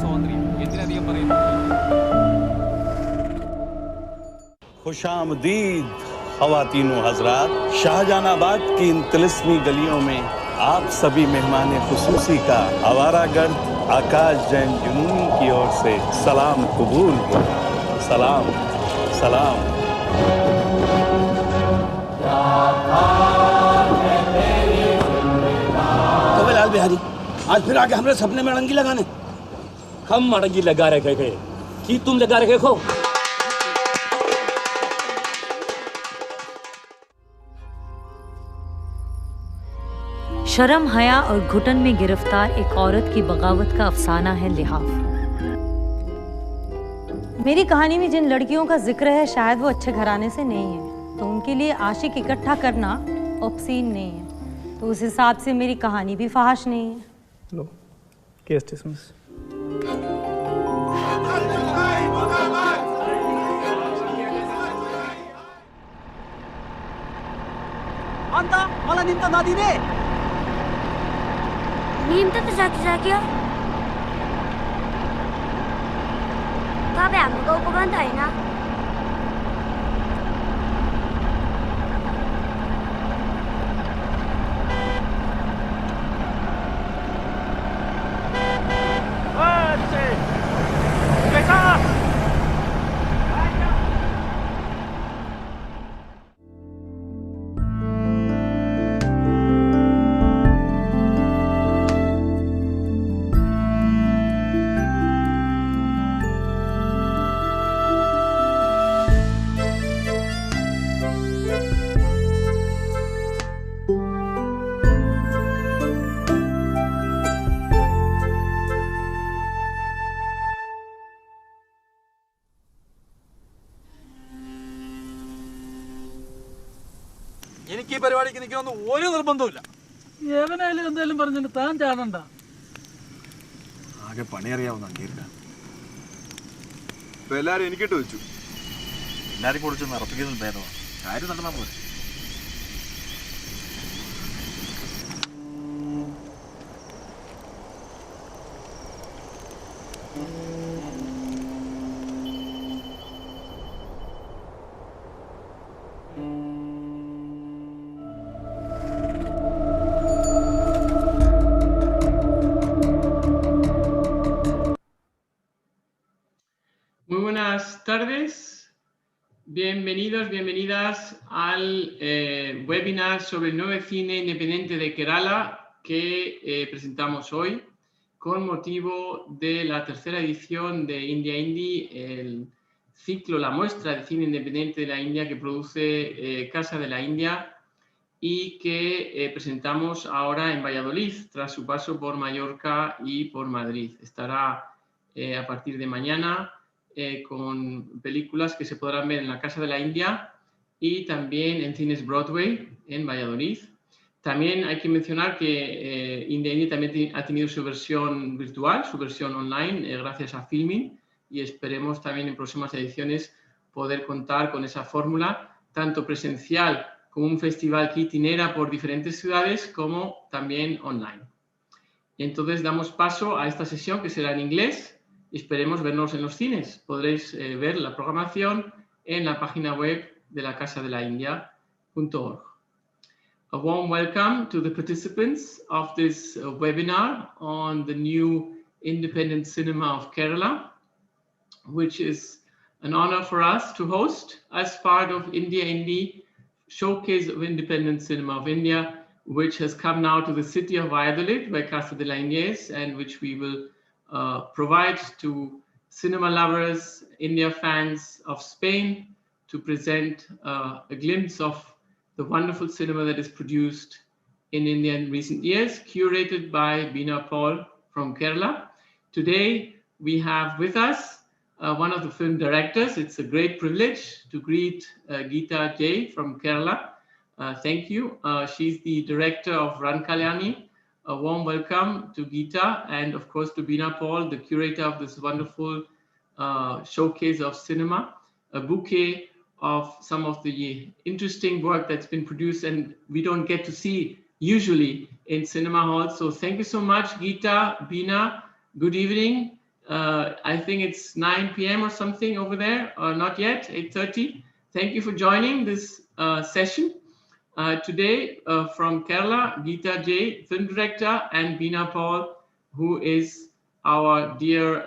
സ്വാതന്ത്ര്യം എന്തിനധികം പറയുന്നു. खुशामदीद ख़वातीन व हज़रात, शाहजहानाबाद की इन तिलिस्मी गलियों में आप सभी मेहमान खुसूसी का आवारागर्द आकाश जैन जुनूनी की ओर से सलाम कबूल हो. सलाम सलाम. तो लाल बिहारी आज फिर आके हमरे सपने में अड़ंगी लगाने. हम अड़ंगी लगा रखे गए कि तुम लगा रखे हो. शर्म, हया और घुटन में गिरफ्तार एक औरत की बगावत का अफसाना है लिहाफ. मेरी कहानी में जिन लड़कियों का जिक्र है शायद वो अच्छे घराने से नहीं है, तो उनके लिए आशिक इकट्ठा करना ऑब्सीन नहीं है, तो उस हिसाब से मेरी कहानी भी फहाश नहीं है. लो, केस डिसमिस. अंता मला निंता नादी रे. निम्ता त साथी तपाईँ हाम्रो गाउँको पनि त होइन. എനിക്ക് ഈ പരിപാടിക്ക് നിൽക്കണമെന്ന് ഒരു നിർബന്ധമില്ല. ഏവനായാലും എന്തായാലും പറഞ്ഞിട്ട് താൻ ചാടണ്ട. ആകെ പണിയറിയാവുന്ന അംഗീകരിക്കാം. ഇപ്പൊ എല്ലാരും എനിക്കിട്ട് വെച്ചു. എല്ലാരും പൊടിച്ച് നിറപ്പിക്കുന്നത് ഭേദമാണ്. കാര്യം നടന്നാൽ പോലെ. Muy buenas tardes, bienvenidos, bienvenidas al webinar sobre el nuevo cine independiente de Kerala que presentamos hoy con motivo de la tercera edición de IndiaIndie, el ciclo, la muestra de cine independiente de la India que produce Casa de la India y que presentamos ahora en Valladolid tras su paso por Mallorca y por Madrid. Estará a partir de mañana con películas que se podrán ver en la Casa de la India y también en Cines Broadway en Valladolid. También hay que mencionar que IndiaIndie también ha tenido su versión virtual, su versión online, gracias a filme, y esperemos también en próximas ediciones poder contar con esa fórmula, tanto presencial como un festival que itinera por diferentes ciudades, como también online. Y entonces damos paso a esta sesión que será en inglés. Esperemos vernos en los cines. Podréis ver la programación en la página web de la Casa de la India.org. A warm welcome to the participants of this webinar on the new independent cinema of Kerala, which is an honor for us to host as part of IndiaIndie Showcase of Independent Cinema of India, which has come now to the city of Valladolid, where Casa de la India is, and which we will provide to cinema lovers, India fans of Spain, to present a glimpse of the wonderful cinema that is produced in India in recent years, curated by Beena Paul from Kerala. Today, we have with us one of the film directors. It's a great privilege to greet Geetha J from Kerala. Thank you. She's the director of Run Kalyani. A warm welcome to Geetha and of course to Beena Paul, the curator of this wonderful showcase of cinema, a bouquet of some of the interesting work that's been produced and we don't get to see usually in cinema halls. So thank you so much, Geetha, Beena. Good evening. I think it's 9 p.m. or something over there, or not yet, 8:30. Thank you for joining this session. Today from Kerala, Geetha J, film director, and Beena Paul, who is our dear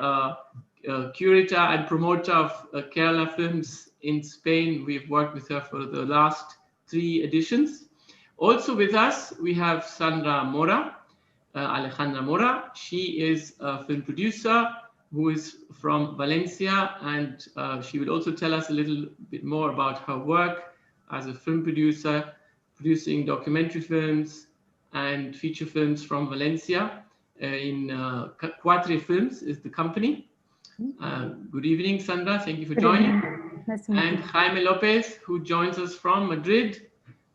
curator and promoter of Kerala films in Spain. We've worked with her for the last 3 editions. Also with us, we have Sandra Mora, Alejandra Mora. She is a film producer who is from Valencia, and she will also tell us a little bit more about her work as a film producer, producing documentary films and feature films from Valencia. In Quatre Films is the company. Good evening, Sandra. Thank you for joining. Nice to meet And you. Jaime Lopez, who joins us from Madrid.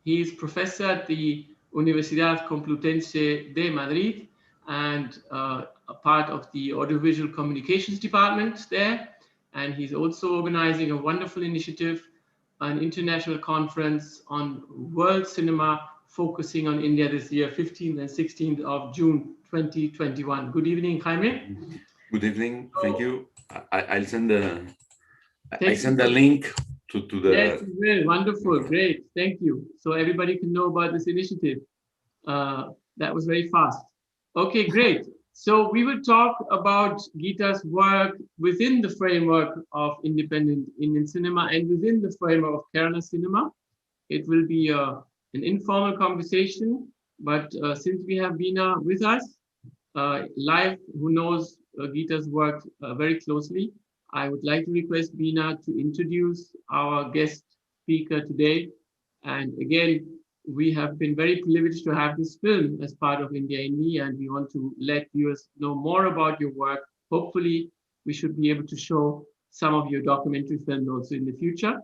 He is professor at the Universidad Complutense de Madrid and a part of the audiovisual communications department there. And he's also organizing a wonderful initiative, an international conference on world cinema focusing on India this year, 15th and 16th of June 2021. Good evening, Jaime. Good evening. Thank you. I'll send the Thank you. link to the. Yes, you will. Wonderful. Great. Thank you. So everybody can know about this initiative. That was very fast. Okay, great. So we will talk about Geetha's work within the framework of independent Indian cinema and within the framework of Kerala cinema. It will be an informal conversation, but since we have Beena with us live, who knows Geetha's work very closely, I would like to request Beena to introduce our guest speaker today. And again, we have been very privileged to have this film as part of IndiaIndie, and we want to let viewers know more about your work. Hopefully, we should be able to show some of your documentary films also in the future.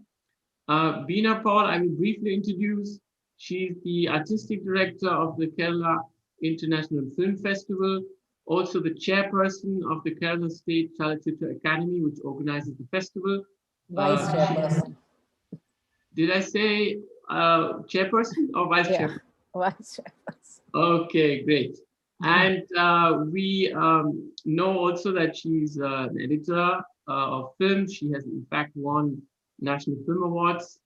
Beena Paul, I will briefly introduce. She's the artistic director of the Kerala International Film Festival, also the chairperson of the Kerala State Chalachitra Academy, which organizes the festival. Vice chairperson. Did I say chairperson or vice chairperson? Vice chairperson. Okay, great. And we know also that she's an editor of film. She has in fact won National Film Awards,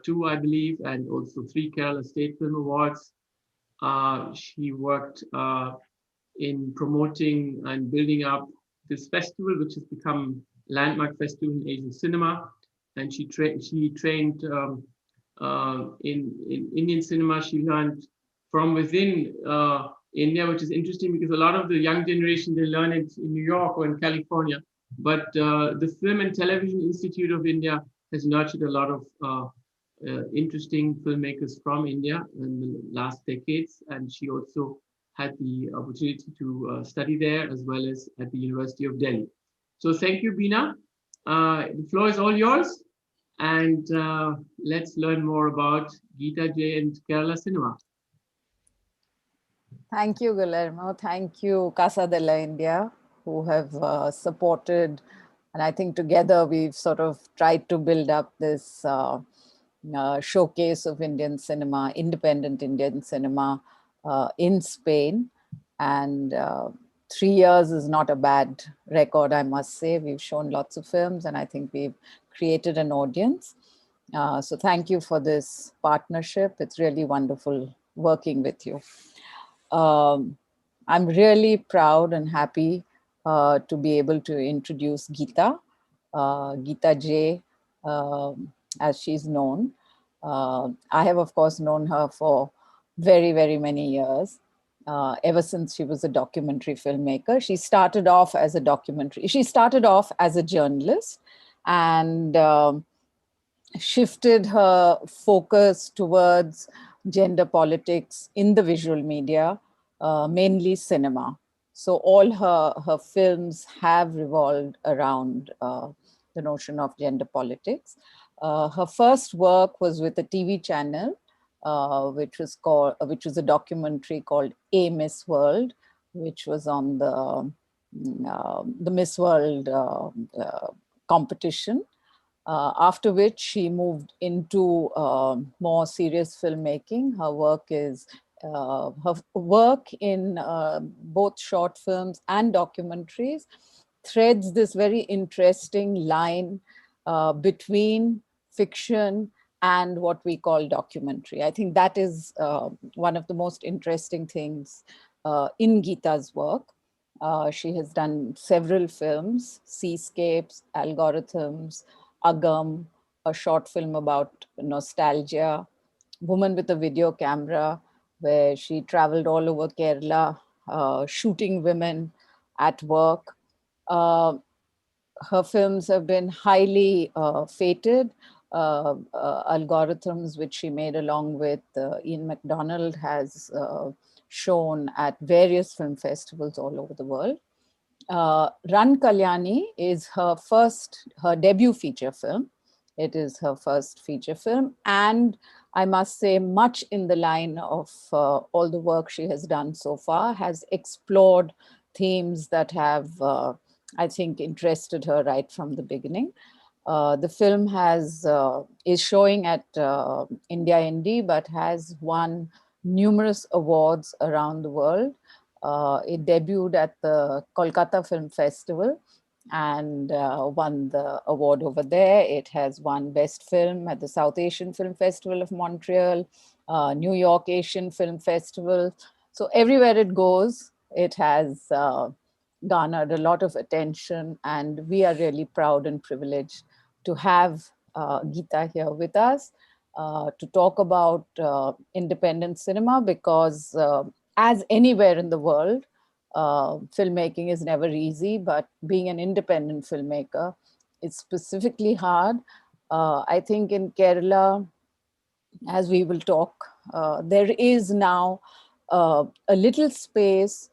2 I believe, and also 3 Kerala State Film Awards. She worked in promoting and building up this festival, which has become landmark festival in Asian cinema. And she trained in Indian cinema. She learned from within India, which is interesting because a lot of the young generation, they learn it in New York or in California. But the Film and Television Institute of India has nurtured a lot of interesting filmmakers from India in the last decades. And she also had the opportunity to study there as well as at the University of Delhi. So thank you, Beena. The floor is all yours. And let's learn more about Geetha J and Kerala cinema. Thank you, Guillermo. Thank you, Casa de la India, who have supported, and I think together we've sort of tried to build up this showcase of Indian cinema, independent Indian cinema in Spain. And 3 years is not a bad record, I must say. We've shown lots of films, and I think we've created an audience. So thank you for this partnership. It's really wonderful working with you. I'm really proud and happy to be able to introduce Geetha, Geetha J, as she's known. I have, of course, known her for very, very many years, ever since she was a documentary filmmaker. She started off as a journalist and shifted her focus towards gender politics in the visual media, mainly cinema. So all her films have revolved around the notion of gender politics. Her first work was with a TV channel, which was a documentary called A Miss World, which was on the Miss World competition. After which she moved into more serious filmmaking. Her work in both short films and documentaries threads this very interesting line between fiction and what we call documentary. I think that is one of the most interesting things in Geetha's work. She has done several films: Seascapes, Algorithms, Agam, a short film about nostalgia, Woman with a Video Camera, where she traveled all over Kerala shooting women at work. Her films have been highly feted. Algorithms, which she made along with Ian McDonald, has shown at various film festivals all over the world. Run Kalyani is her debut feature film. It is her first feature film, and I must say, much in the line of all the work she has done so far, has explored themes that have, I think, interested her right from the beginning. The film is showing at IndiaIndie, but has won numerous awards around the world. It debuted at the Kolkata Film Festival and won the award over there. It has won Best Film at the South Asian Film Festival of Montreal, New York Asian Film Festival. So everywhere it goes, it has garnered a lot of attention, and we are really proud and privileged to have Geetha here with us to talk about independent cinema, because as anywhere in the world, filmmaking is never easy, but being an independent filmmaker is specifically hard. I think in Kerala, as we will talk, there is now a little space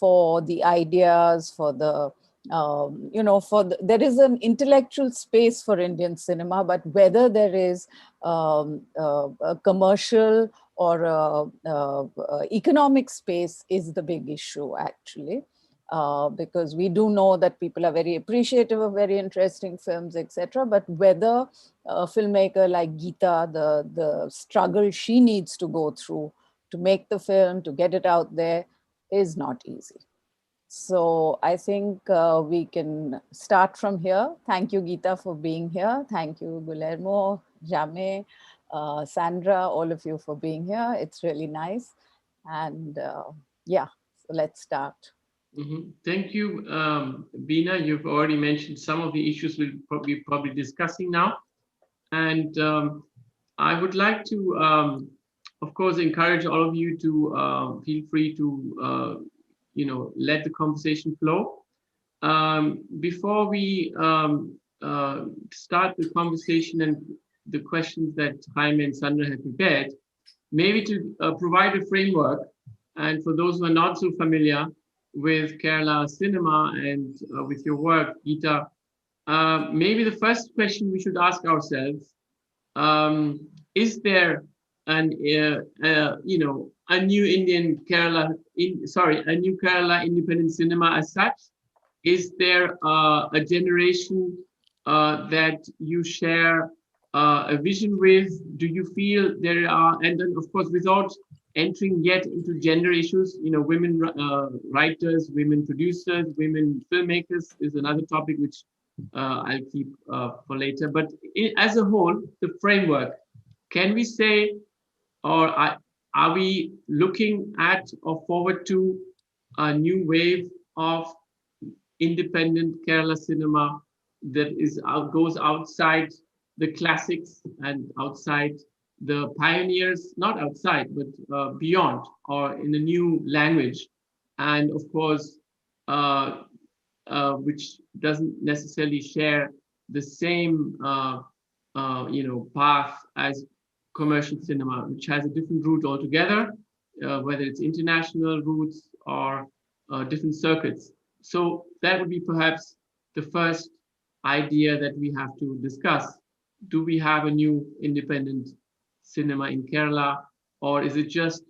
for the ideas, for the, there is an intellectual space for Indian cinema, but whether there is a commercial or economic space is the big issue, actually. Because we do know that people are very appreciative of very interesting films, etc. But whether a filmmaker like Geetha, the struggle she needs to go through to make the film, to get it out there, is not easy. So I think we can start from here. Thank you, Geetha, for being here. Thank you, Guillermo, Jame, Sandra, all of you for being here. It's really nice. And yeah, so let's start. Mm-hmm. Thank you, Beena. You've already mentioned some of the issues we'll probably discussing now. And I would like to, of course, encourage all of you to feel free to, let the conversation flow. Before we start the conversation and the questions that Jaime and Sandra have prepared, maybe to provide a framework, and for those who are not so familiar with Kerala cinema and with your work, Geetha, maybe the first question we should ask ourselves, is there a new a new Kerala independent cinema as such? Is there a generation that you share a vision with? Do you feel there are, and then of course, without entering yet into gender issues, women writers, women producers, women filmmakers is another topic which I'll keep for later. But as a whole, the framework, can we say, or are we looking at or forward to a new wave of independent Kerala cinema that goes outside the classics and outside the pioneers, not outside, but beyond, or in a new language, and of course, which doesn't necessarily share the same, path as commercial cinema, which has a different route altogether, whether it's international routes or different circuits. So that would be perhaps the first idea that we have to discuss. Do we have a new independent cinema in Kerala, or is it just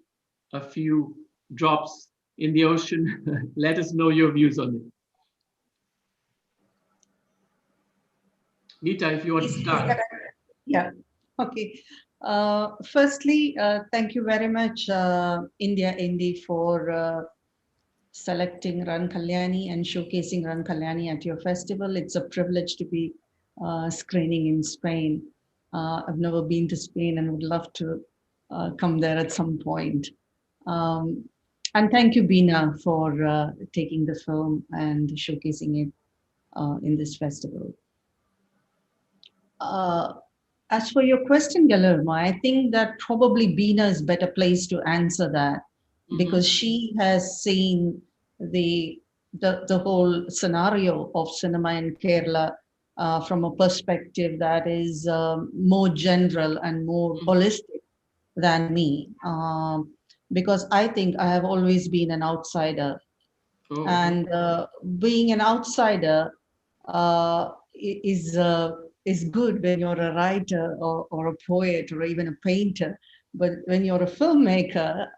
a few drops in the ocean? Let us know your views on it. Geetha, if you want to start. Yeah, okay. Firstly, thank you very much, IndiaIndie, for selecting Ran Kalyani and showcasing Ran Kalyani at your festival. It's a privilege to be screening in Spain. I've never been to Spain and would love to come there at some point. And thank you, Beena, for taking the film and showcasing it in this festival. As for your question, Guillermo, I think that probably Beena is better placed to answer that, because she has seen the whole scenario of cinema in Kerala from a perspective that is more general and more holistic than me. Because I think I have always been an outsider. And being an outsider is good when you're a writer or a poet or even a painter. But when you're a filmmaker,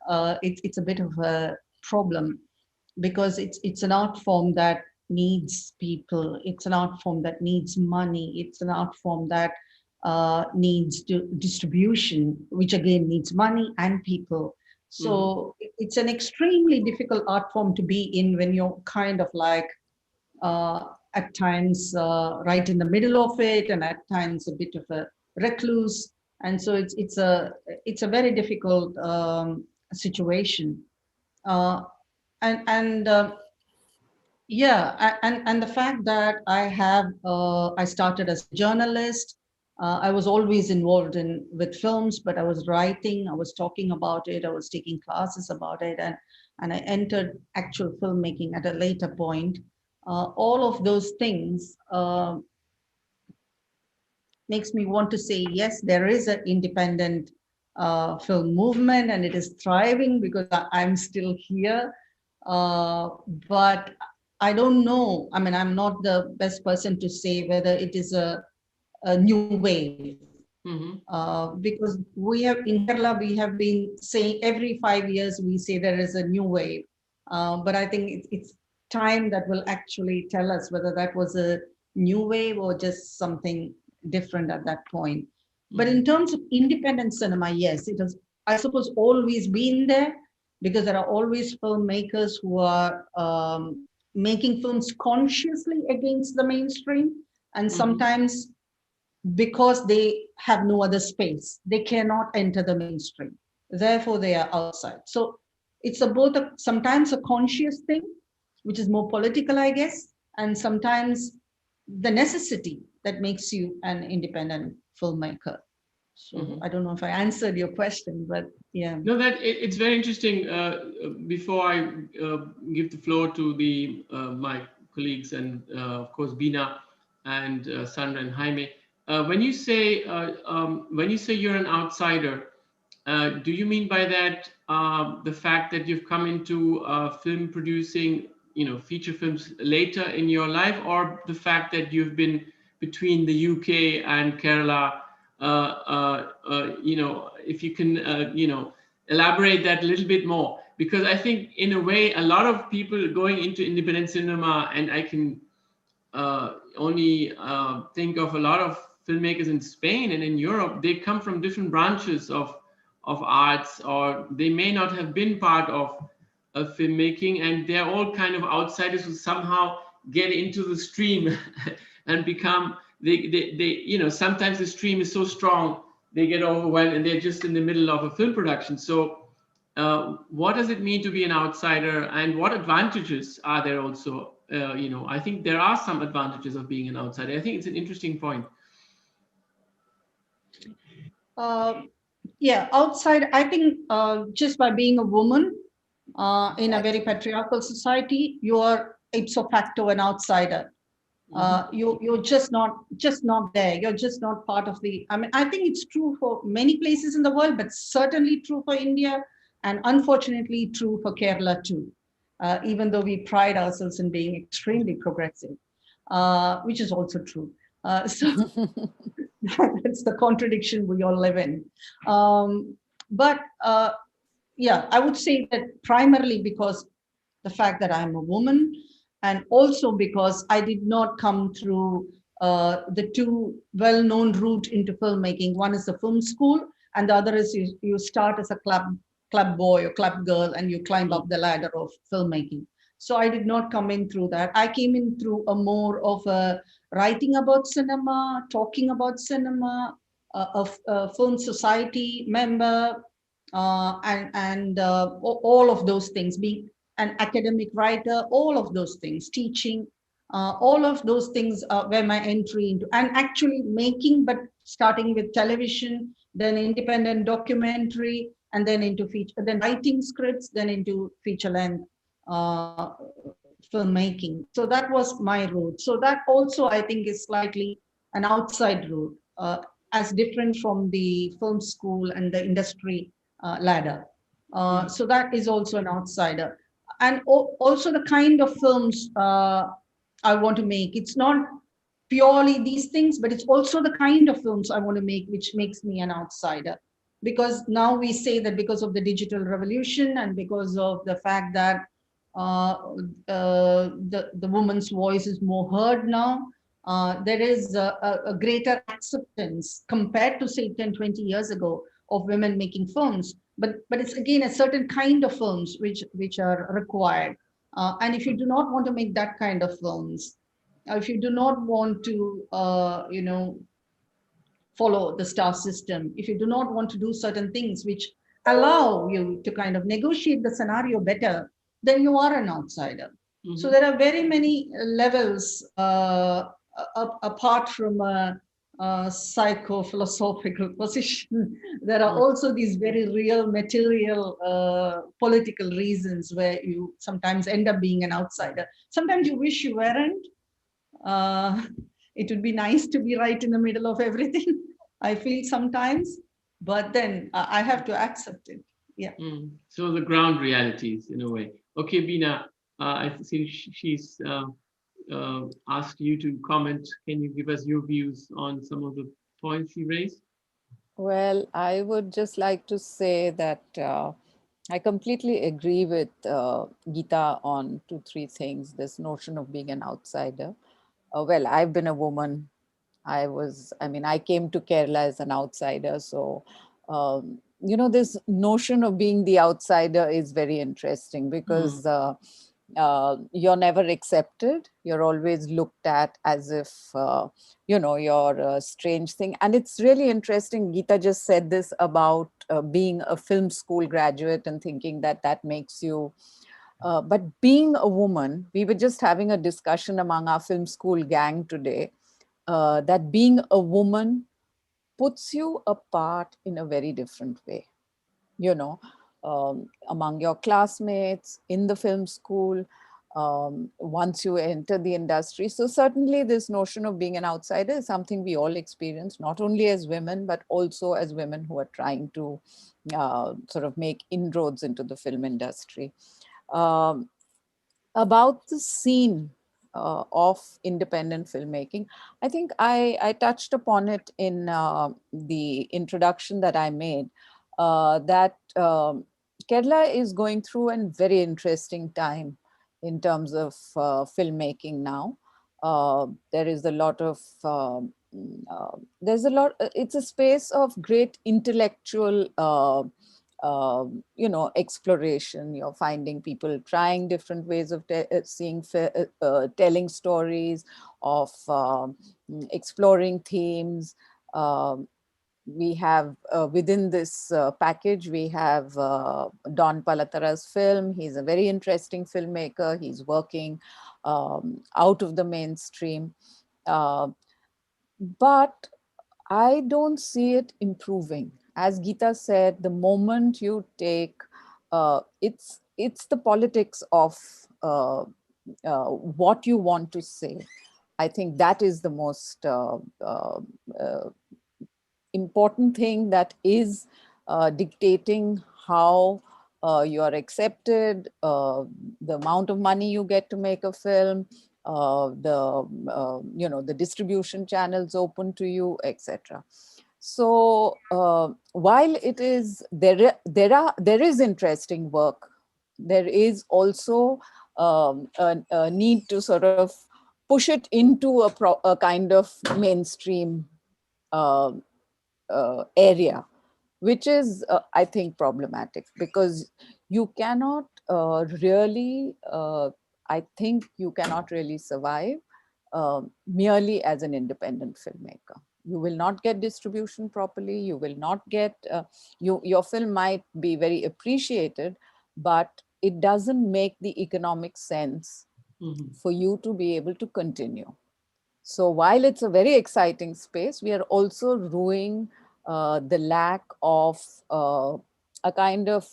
it's a bit of a problem, because it's an art form that needs people. It's an art form that needs money. It's an art form that needs distribution, which again needs money and people. So it's an extremely difficult art form to be in when you're kind of like at times right in the middle of it, and at times a bit of a recluse. And so it's a very difficult situation. And the fact that I started as a journalist. I was always involved with films, but I was writing, I was talking about it, I was taking classes about it, and I entered actual filmmaking at a later point. All of those things makes me want to say, yes, there is an independent film movement, and it is thriving because I'm still here. But I don't know, I mean, I'm not the best person to say whether it is a new wave. Because in Kerala, we have been saying every 5 years, we say there is a new wave. But I think it's time that will actually tell us whether that was a new wave or just something different at that point. But in terms of independent cinema, yes, it has, I suppose, always been there, because there are always filmmakers who are making films consciously against the mainstream. And sometimes because they have no other space, they cannot enter the mainstream. Therefore, they are outside. So it's sometimes a conscious thing, which is more political, I guess, and sometimes the necessity that makes you an independent filmmaker. So I don't know if I answered your question, but yeah. No, it's very interesting. Before I give the floor to my colleagues and of course Beena and Sandra and Jaime, when you say you're an outsider, do you mean by that the fact that you've come into film producing, feature films later in your life, or the fact that you've been between the UK and Kerala? If you can, elaborate that a little bit more, because I think in a way, a lot of people going into independent cinema, and I can only think of a lot of filmmakers in Spain and in Europe, they come from different branches of arts, or they may not have been part of filmmaking, and they're all kind of outsiders who somehow get into the stream and become, sometimes the stream is so strong, they get overwhelmed and they're just in the middle of a film production. So what does it mean to be an outsider, and what advantages are there also? I think there are some advantages of being an outsider. I think it's an interesting point. Outside, I think just by being a woman in a very patriarchal society, you are ipso facto an outsider. You're just not there. You're just not part of the. I mean, I think it's true for many places in the world, but certainly true for India, and unfortunately true for Kerala too. Even though we pride ourselves in being extremely progressive, which is also true. So that's the contradiction we all live in. But I would say that primarily because the fact that I'm a woman, and also because I did not come through the two well-known route into filmmaking. One is the film school, and the other is you start as a club boy or club girl, and you climb up the ladder of filmmaking. So I did not come in through that. I came in through a more of a writing about cinema, talking about cinema, a film society member, and all of those things, being an academic writer, all of those things, teaching, all of those things were my entry into, and actually making, but starting with television, then independent documentary, and then into feature, then writing scripts, then into feature length filmmaking. So that was my route. So that also, I think, is slightly an outside route, as different from the film school and the industry ladder. So that is also an outsider. And also the kind of films I want to make. It's not purely these things, but it's also the kind of films I want to make, which makes me an outsider. Because now we say that because of the digital revolution and because of the fact that the woman's voice is more heard now, there is a greater acceptance compared to, say, 10, 20 years ago of women making films. But it's again a certain kind of films which are required. And if you do not want to make that kind of films, if you do not want to, follow the star system, if you do not want to do certain things which allow you to kind of negotiate the scenario better, then you are an outsider. Mm-hmm. So there are very many levels apart from a psycho-philosophical position. There are also these very real material political reasons where you sometimes end up being an outsider. Sometimes you wish you weren't. It would be nice to be right in the middle of everything, I feel sometimes, but then I have to accept it. Yeah. So the ground realities in a way. Okay, Bina, I think she's asked you to comment. Can you give us your views on some of the points you raised? Well, I would just like to say that I completely agree with Geetha on 2-3 things. This notion of being an outsider. Well, I've been a woman. I came to Kerala as an outsider. So, this notion of being the outsider is very interesting because you're never accepted. You're always looked at as if, you're a strange thing. And it's really interesting. Geetha just said this about being a film school graduate and thinking that makes you. But being a woman, we were just having a discussion among our film school gang today, that being a woman puts you apart in a very different way, among your classmates, in the film school, once you enter the industry. So certainly this notion of being an outsider is something we all experience, not only as women, but also as women who are trying to sort of make inroads into the film industry. About the scene of independent filmmaking, I think I touched upon it in the introduction that I made, that Kerala is going through a very interesting time in terms of filmmaking now. There is a lot of, it's a space of great intellectual exploration. You're finding people trying different ways of telling stories, of exploring themes. We have within this package, we have Don Palatara's film. He's a very interesting filmmaker. He's working out of the mainstream. But I don't see it improving. As Geetha said, the moment you take, it's the politics of what you want to say. I think that is the most important thing that is dictating how you are accepted, the amount of money you get to make a film, the distribution channels open to you, etc. So while it is there is interesting work, there is also a need to sort of push it into a kind of mainstream area, which is I think problematic, because you cannot really I think you cannot really survive merely as an independent filmmaker. You will not get distribution properly. You will not get, your film might be very appreciated, but it doesn't make the economic sense for you to be able to continue. So while it's a very exciting space, we are also ruining the lack of a kind of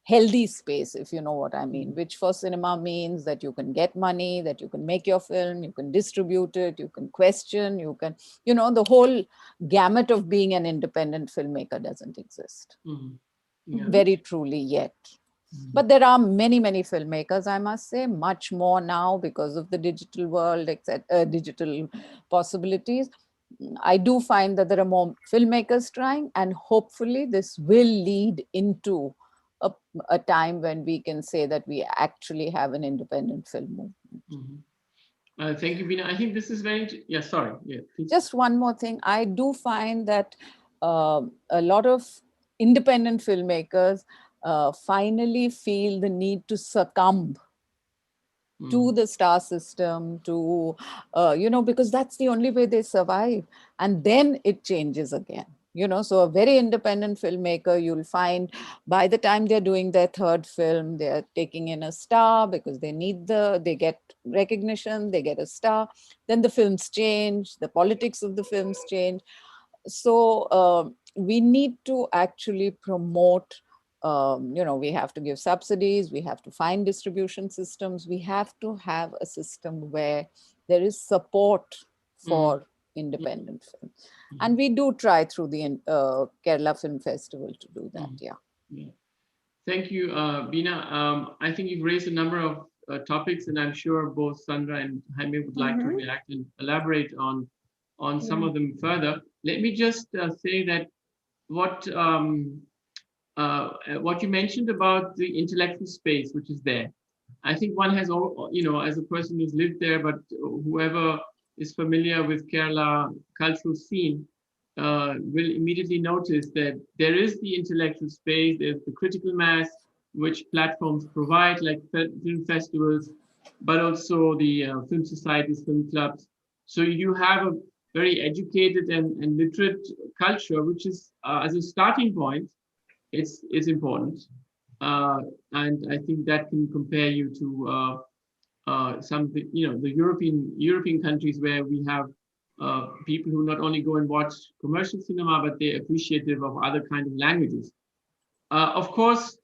healthy space, if you know what I mean, which for cinema means that you can get money, that you can make your film, you can distribute it, you can question, you can, you know, the whole gamut of being an independent filmmaker doesn't exist very truly yet. But there are many, many filmmakers, I must say, much more now because of the digital world, digital possibilities. I do find that there are more filmmakers trying, and hopefully this will lead into a time when we can say that we actually have an independent film movement. Thank you, Beena. I think this is very, sorry. Yeah, please. Just one more thing. I do find that a lot of independent filmmakers finally feel the need to succumb to the star system, to, you know, because that's the only way they survive. And then it changes again. You know, so a very independent filmmaker, you'll find by the time they're doing their third film, they're taking in a star because they need they get recognition, they get a star. Then the films change, the politics of the films change. So we need to actually promote, you know, we have to give subsidies, we have to find distribution systems, we have to have a system where there is support for independent film. And we do try through the Kerala Film Festival to do that, yeah. Thank you, Beena. I think you've raised a number of topics, and I'm sure both Sandra and Jaime would like to react and elaborate on some of them further. Let me just say that what you mentioned about the intellectual space, which is there, I think one has, you know, as a person who's lived there, but whoever is familiar with Kerala cultural scene will immediately notice that there is the intellectual space, there's the critical mass, which platforms provide, like film festivals, but also the film societies, film clubs. So you have a very educated and literate culture, which is, as a starting point, it's important. And I think that can compare you to some, you know, the European countries where we have people who not only go and watch commercial cinema, but they're appreciative of other kind of languages. Of course,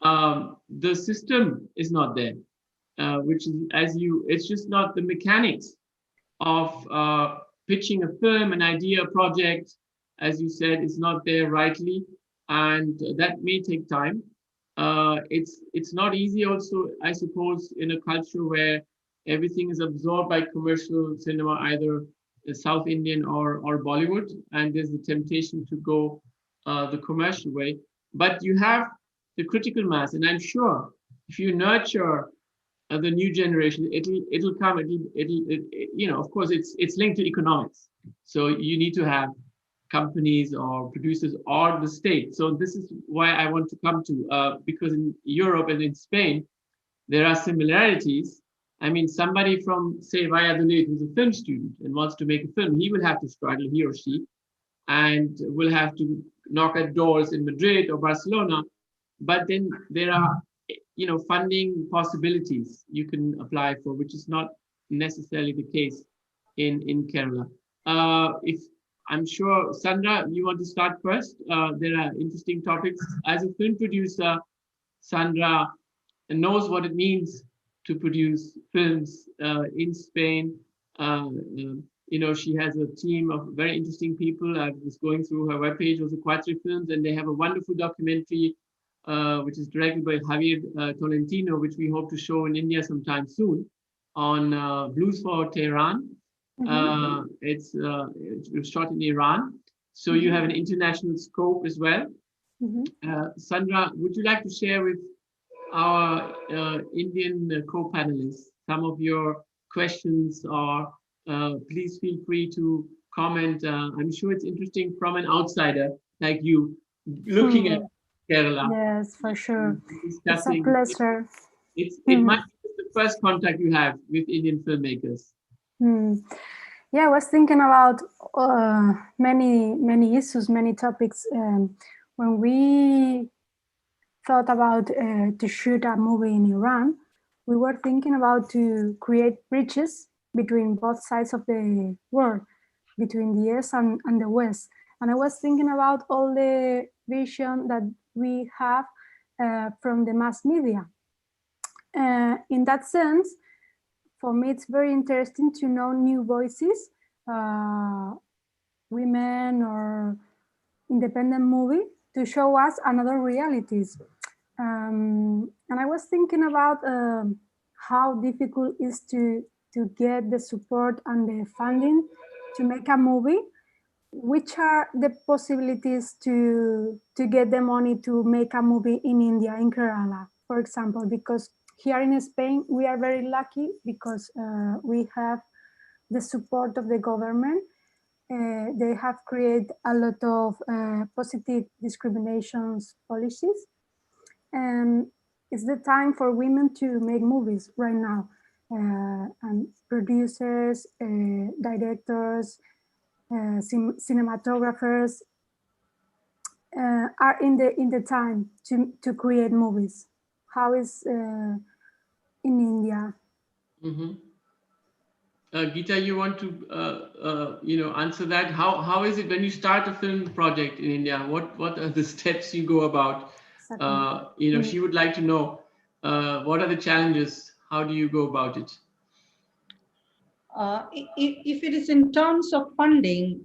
the system is not there, which is, it's just not the mechanics of pitching a film, an idea, a project, as you said, is not there rightly, and that may take time. It's not easy also, I suppose, in a culture where everything is absorbed by commercial cinema, either South Indian or Bollywood, and there's the temptation to go the commercial way. But you have the critical mass, and I'm sure if you nurture the new generation, it'll come. You know, of course, it's linked to economics. So you need to have companies or producers or the state. So this is why I want to come to, because in Europe and in Spain, there are similarities. I mean, somebody from, say, Valladolid, who's a film student and wants to make a film, he will have to struggle, he or she, and will have to knock at doors in Madrid or Barcelona. But then there are, you know, funding possibilities you can apply for, which is not necessarily the case in Kerala. If I'm sure, Sandra, you want to start first? There are interesting topics. As a film producer, Sandra knows what it means to produce films in Spain. You know, she has a team of very interesting people. I was going through her webpage, also Quattro Films, and they have a wonderful documentary, which is directed by Javier Tolentino, which we hope to show in India sometime soon, on Blues for Tehran. It was shot in Iran. So you have an international scope as well. Sandra, would you like to share with our Indian co-panelists some of your questions, or please feel free to comment. I'm sure it's interesting from an outsider like you, looking at Kerala. Yes, for sure. It's a Discussing. pleasure. It might be the first contact you have with Indian filmmakers? Yeah, I was thinking about many issues, many topics. When we thought about to shoot a movie in Iran, we were thinking about to create bridges between both sides of the world, between the East and the West. And I was thinking about all the vision that we have from the mass media. In that sense, for me, it's very interesting to know new voices, women or independent movie, to show us another realities. And I was thinking about how difficult it is to get the support and the funding to make a movie. Which are the possibilities to get the money to make a movie in India, in Kerala, for example? Because here in Spain, we are very lucky because we have the support of the government. They have created a lot of positive discriminations policies. And it's the time for women to make movies right now. And producers, directors, cinematographers are in the time to create movies. How is in India? Geetha, you want to answer that? How is it when you start a film project in India? What are the steps you go about? She would like to know what are the challenges? How do you go about it? If it is in terms of funding,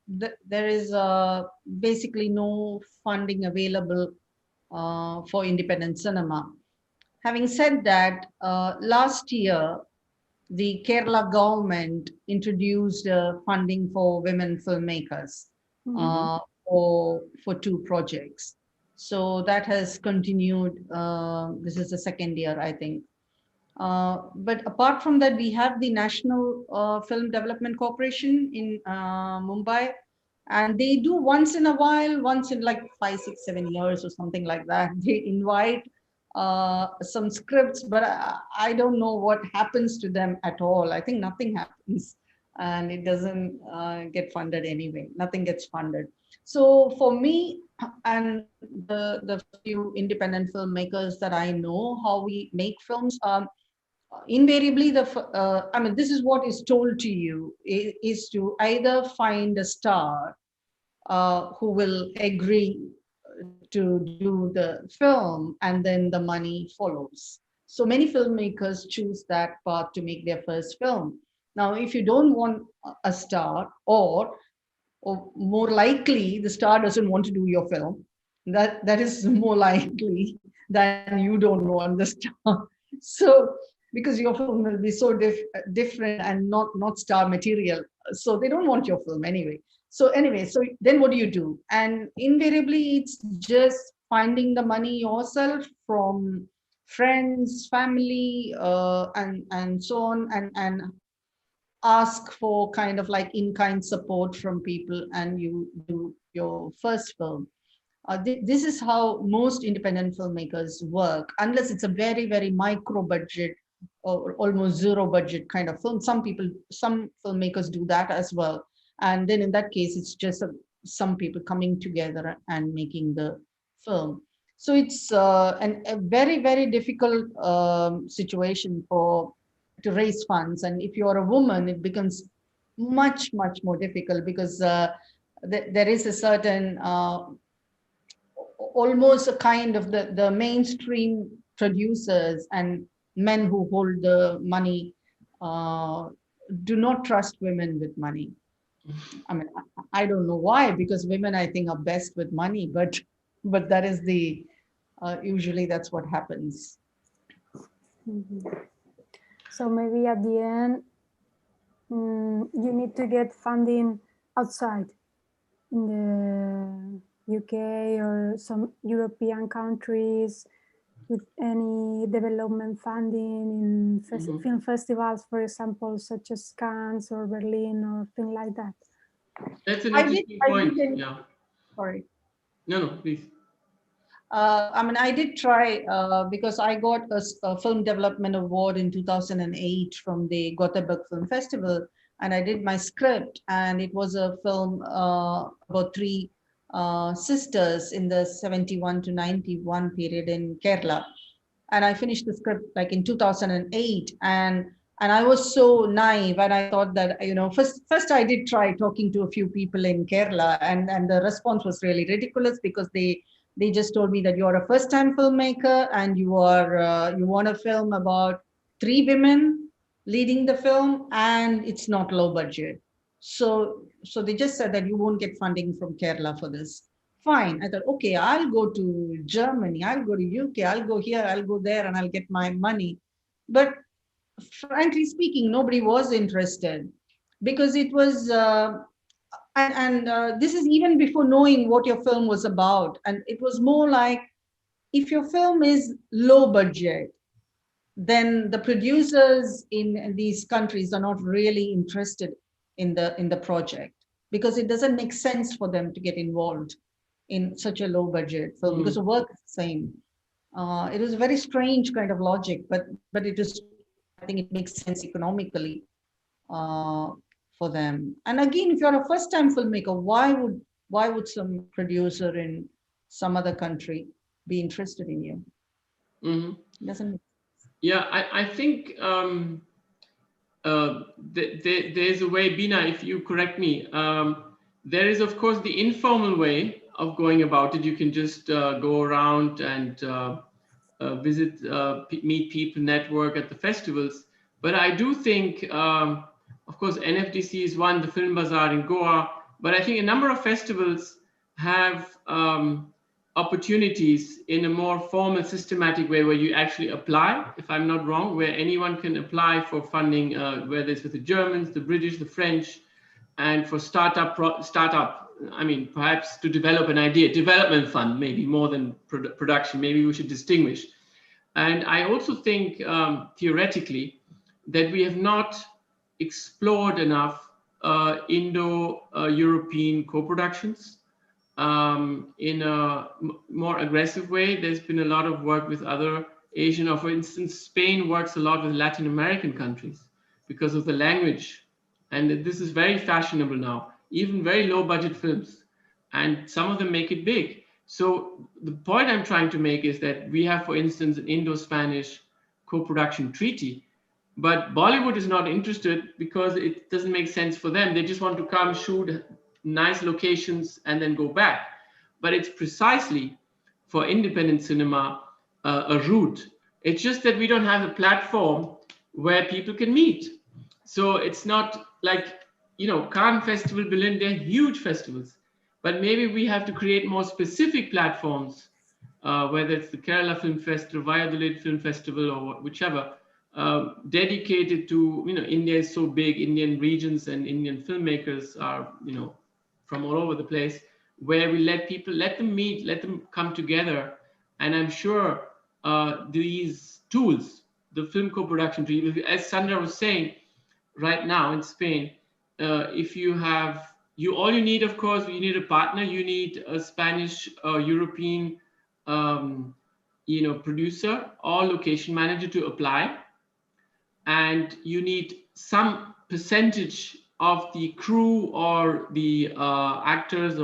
there is basically no funding available for independent cinema. Having said that, last year, the Kerala government introduced funding for women filmmakers for 2 projects. So that has continued. This is the second year, I think. But apart from that, we have the National Film Development Corporation in Mumbai, and they do once in a while, once in like 5, 6, 7 years or something like that, they invite some scripts, but I don't know what happens to them at all. I think nothing happens, and it doesn't get funded anyway. Nothing gets funded. So for me and the few independent filmmakers that I know, how we make films, invariably this is what is told to you, is to either find a star who will agree to do the film, and then the money follows. So many filmmakers choose that path to make their first film. Now, if you don't want a star, or more likely the star doesn't want to do your film, that is more likely than you don't want the star. So because your film will be so different and not star material, so they don't want your film anyway. So then what do you do? And invariably, it's just finding the money yourself from friends, family, and so on, and ask for kind of like in-kind support from people, and you do your first film. This is how most independent filmmakers work, unless it's a very, very micro budget or almost zero budget kind of film. Some filmmakers do that as well. And then in that case, it's just some people coming together and making the film. So it's a very, very difficult situation to raise funds. And if you're a woman, it becomes much, much more difficult, because there is a certain, almost a kind of the mainstream producers and men who hold the money do not trust women with money. I mean, I don't know why, because women, I think, are best with money, but that is usually that's what happens. So maybe at the end, you need to get funding outside, in the UK or some European countries, with any development funding in film festivals, for example, such as Cannes or Berlin or things like that. That's an interesting point. Yeah. Sorry. No, please. I mean, I did try because I got a film development award in 2008 from the Gothenburg Film Festival, and I did my script, and it was a film about three sisters in the 71 to 91 period in Kerala. And I finished the script like in 2008, and I was so naive, and I thought that, you know, first I did try talking to a few people in Kerala, and the response was really ridiculous, because they just told me that you're a first-time filmmaker and you want a film about three women leading the film, and it's not low budget. So they just said that you won't get funding from Kerala for this. Fine. I thought, okay, I'll go to Germany, I'll go to UK, I'll go here, I'll go there, and I'll get my money. But frankly speaking, nobody was interested, because it was, this is even before knowing what your film was about. And it was more like, if your film is low budget, then the producers in these countries are not really interested in the project, because it doesn't make sense for them to get involved in such a low budget film, because the work is the same. It was a very strange kind of logic, but it is, I think it makes sense economically for them. And again, if you're a first-time filmmaker, why would some producer in some other country be interested in you? It doesn't make sense. Yeah, I think there's a way, Bina, if you correct me, there is of course the informal way of going about it. You can just go around and visit, meet people, network at the festivals. But I do think, of course, NFDC is one, the Film Bazaar in Goa, but I think a number of festivals have opportunities in a more formal, systematic way, where you actually apply, if I'm not wrong, where anyone can apply for funding, whether it's with the Germans, the British, the French, and for startup, I mean, perhaps to develop an idea, development fund, maybe more than production, maybe we should distinguish. And I also think, theoretically, that we have not explored enough Indo-European co-productions in a more aggressive way. There's been a lot of work with other Asian, or for instance, Spain works a lot with Latin American countries because of the language. And this is very fashionable now, even very low budget films. And some of them make it big. So the point I'm trying to make is that we have, for instance, an Indo-Spanish co-production treaty, but Bollywood is not interested because it doesn't make sense for them. They just want to come, shoot nice locations, and then go back. But it's precisely for independent cinema a route. It's just that we don't have a platform where people can meet. So it's not like, you know, Cannes Festival, Berlin, they're huge festivals. But maybe we have to create more specific platforms, whether it's the Kerala Film Festival, Valladolid Film Festival, or whichever, dedicated to, you know, India is so big, Indian regions and Indian filmmakers are, you know, from all over the place, where we let them meet, let them come together. And I'm sure these tools, the film co-production tool, as Sandra was saying, right now in Spain, if you have, all you need, of course, you need a partner, you need a Spanish European, you know, producer or location manager to apply. And you need some percentage of the crew or the actors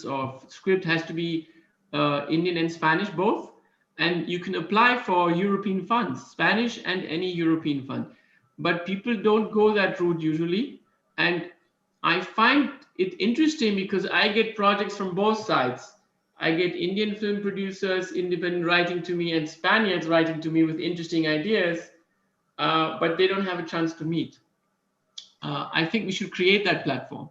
of script has to be Indian and Spanish both. And you can apply for European funds, Spanish and any European fund. But people don't go that route usually. And I find it interesting because I get projects from both sides. I get Indian film producers, independent, writing to me, and Spaniards writing to me with interesting ideas, but they don't have a chance to meet. I think we should create that platform,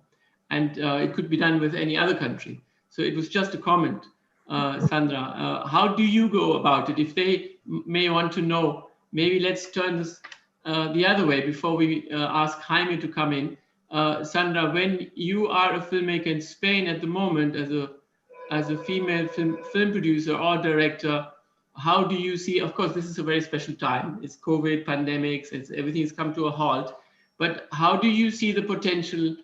and it could be done with any other country. So it was just a comment, Sandra. How do you go about it? If they may want to know, maybe let's turn this the other way before we ask Jaime to come in. Sandra, when you are a filmmaker in Spain at the moment as a female film producer or director, how do you see, of course, this is a very special time. It's COVID, pandemics, everything's come to a halt. But how do you see the potential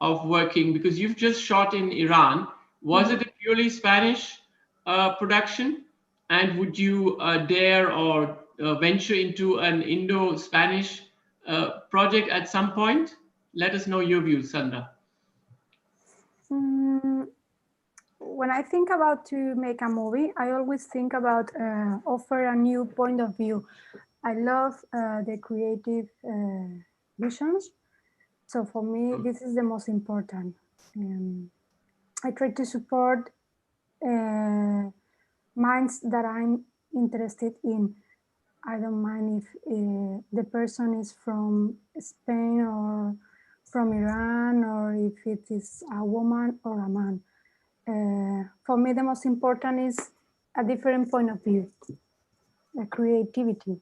of working? Because you've just shot in Iran. Was it a purely Spanish production? And would you dare or venture into an Indo-Spanish project at some point? Let us know your views, Sandra. When I think about to make a movie, I always think about offer a new point of view. I love the creative visions. So for me, this is the most important. I try to support minds that I'm interested in. I don't mind if the person is from Spain or from Iran, or if it is a woman or a man. For me, the most important is a different point of view, the creativity.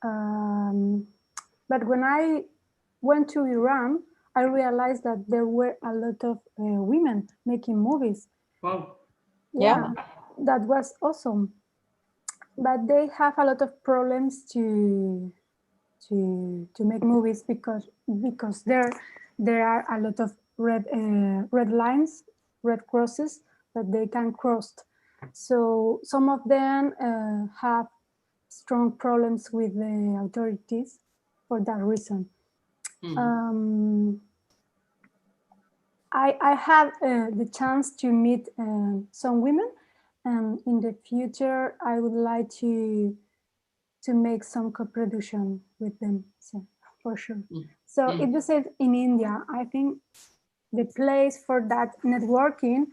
But when I went to Iran, I realized that there were a lot of women making movies. Wow. Yeah, that was awesome. But they have a lot of problems to make movies because there are a lot of red lines, red crosses that they can cross. So some of them have strong problems with the authorities for that reason. I had the chance to meet some women, and in the future I would like to make some co-production with them, so, for sure. So if you said in India, I think the place for that networking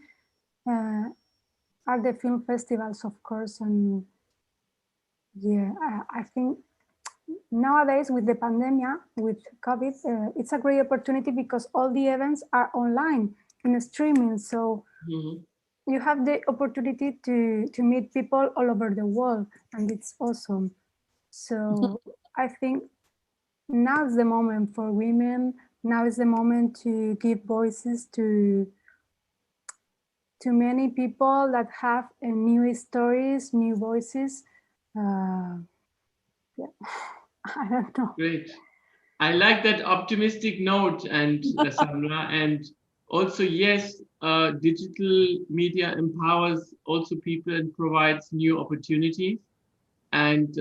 are the film festivals, of course, and yeah, I think nowadays with the pandemic, with COVID, it's a great opportunity because all the events are online in streaming. So you have the opportunity to meet people all over the world, and it's awesome. So I think now is the moment for women. Now is the moment to give voices to many people that have new stories, new voices. Yeah. I don't know. Great. I like that optimistic note, and Sandra, and also yes, digital media empowers also people and provides new opportunities. And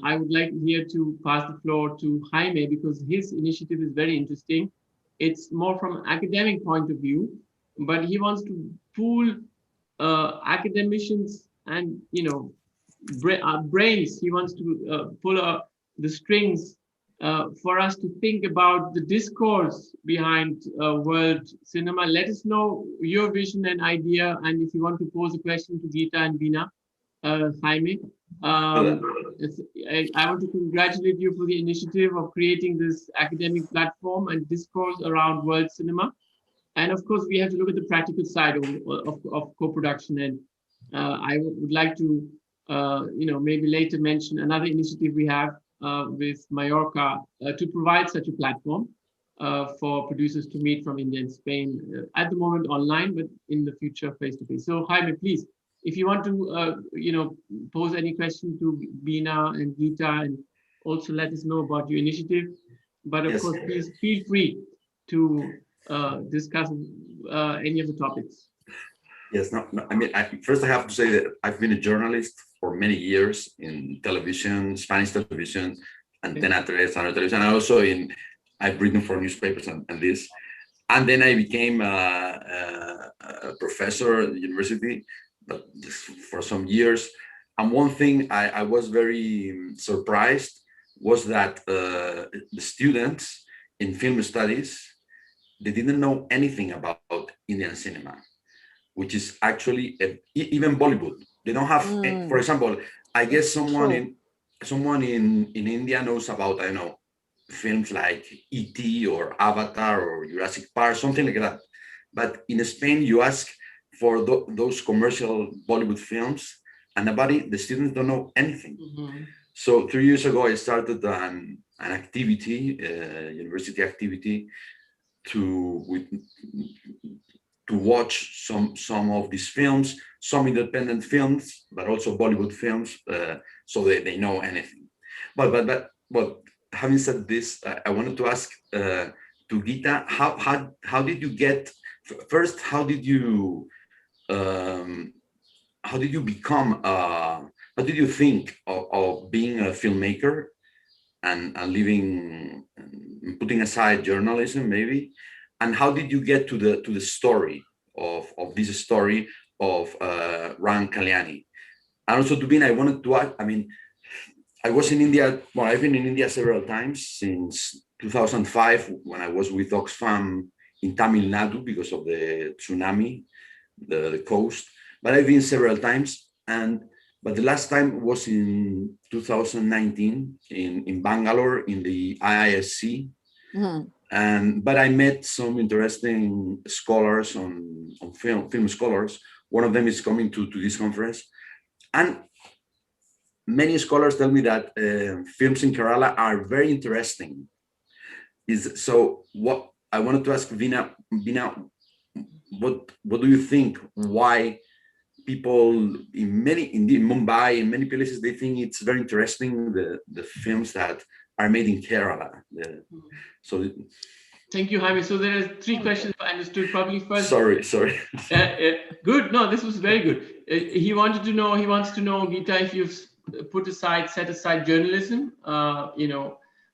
I would like here to pass the floor to Jaime, because his initiative is very interesting. It's more from an academic point of view, but he wants to pool academicians and brains. He wants to pull the strings for us to think about the discourse behind world cinema. Let us know your vision and idea, and if you want to pose a question to Geetha and Veena, Jaime. I want to congratulate you for the initiative of creating this academic platform and discourse around world cinema. And of course, we have to look at the practical side of co-production. And I would like to, maybe later mention another initiative we have with Mallorca to provide such a platform for producers to meet from India and Spain, at the moment online, but in the future face-to-face. So Jaime, please, if you want to, pose any question to Veena and Geetha, and also let us know about your initiative. But of course, please feel free to discuss any of the topics. Yes, no, I mean, first I have to say that I've been a journalist for many years in television, Spanish television, Antena 3, Standard Television, and also I've written for newspapers and this. And then I became a professor at the university, but just for some years. And one thing I was very surprised was that the students in film studies, they didn't know anything about Indian cinema, which is actually even Bollywood. They don't have, for example, I guess someone in India knows about, I don't know, films like E.T. or Avatar or Jurassic Park, something like that. But in Spain, you ask for those commercial Bollywood films, and the students don't know anything. So 3 years ago, I started an activity, university activity, to watch some of these films, some independent films, but also Bollywood films, so they know anything. But having said this, I wanted to ask to Geetha, how did you get, first, how did you how did you become, how did you think of being a filmmaker and living, putting aside journalism maybe, and how did you get to the story of this story of Ram Kalyani? And also, Dubin, I wanted to ask, I mean, I was in India, well, I've been in India several times since 2005 when I was with Oxfam in Tamil Nadu because of the tsunami, the coast. But I've been several times, but the last time was in 2019 in Bangalore in the IISC. But I met some interesting scholars on film scholars. One of them is coming to this conference, and many scholars tell me that films in Kerala are very interesting. So what I wanted to ask Veena, what do you think? Why people in Mumbai, in many places, they think it's very interesting the films that are made in Kerala. Thank you, Jaime. So there are three questions I understood. Probably first. Sorry. Good. No, this was very good. He wants to know, Geetha, if you've set aside journalism,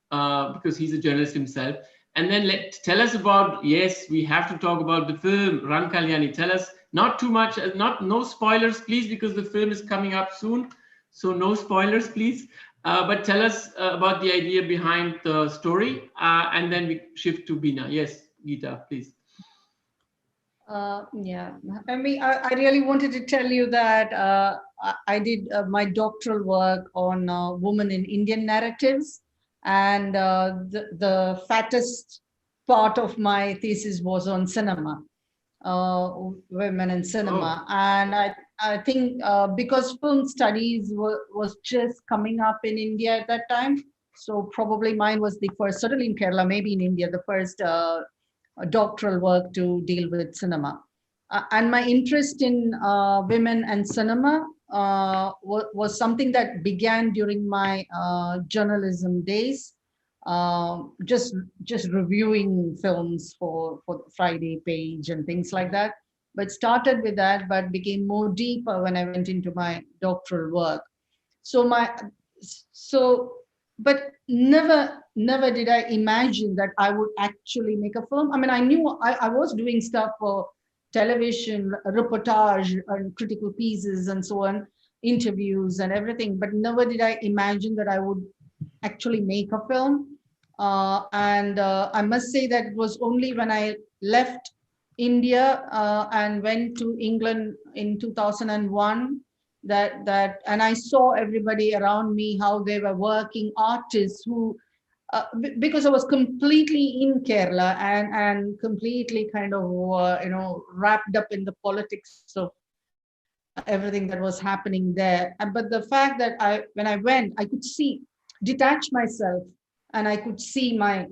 because he's a journalist himself. And then tell us about, yes, we have to talk about the film, Ram Kalyani. Tell us, not too much, no spoilers, please, because the film is coming up soon. So no spoilers, please. But tell us about the idea behind the story, and then we shift to Veena. Yes, Geetha, please. Yeah, I mean, I really wanted to tell you that I did my doctoral work on women in Indian narratives, and the fattest part of my thesis was on cinema, women in cinema. And I think because film studies was just coming up in India at that time, so probably mine was the first, certainly in Kerala, maybe in India, the first doctoral work to deal with cinema. And my interest in women and cinema was something that began during my journalism days, just reviewing films for the Friday page and things like that. But started with that, but became more deeper when I went into my doctoral work. But never did I imagine that I would actually make a film. I mean, I knew I was doing stuff for television, reportage, and critical pieces and so on, interviews and everything, but never did I imagine that I would actually make a film. I must say that it was only when I left India and went to England in 2001 and I saw everybody around me, how they were working, artists who, because I was completely in Kerala and completely kind of, wrapped up in the politics of everything that was happening there. But the fact that when I went, I could detach myself, and I could see my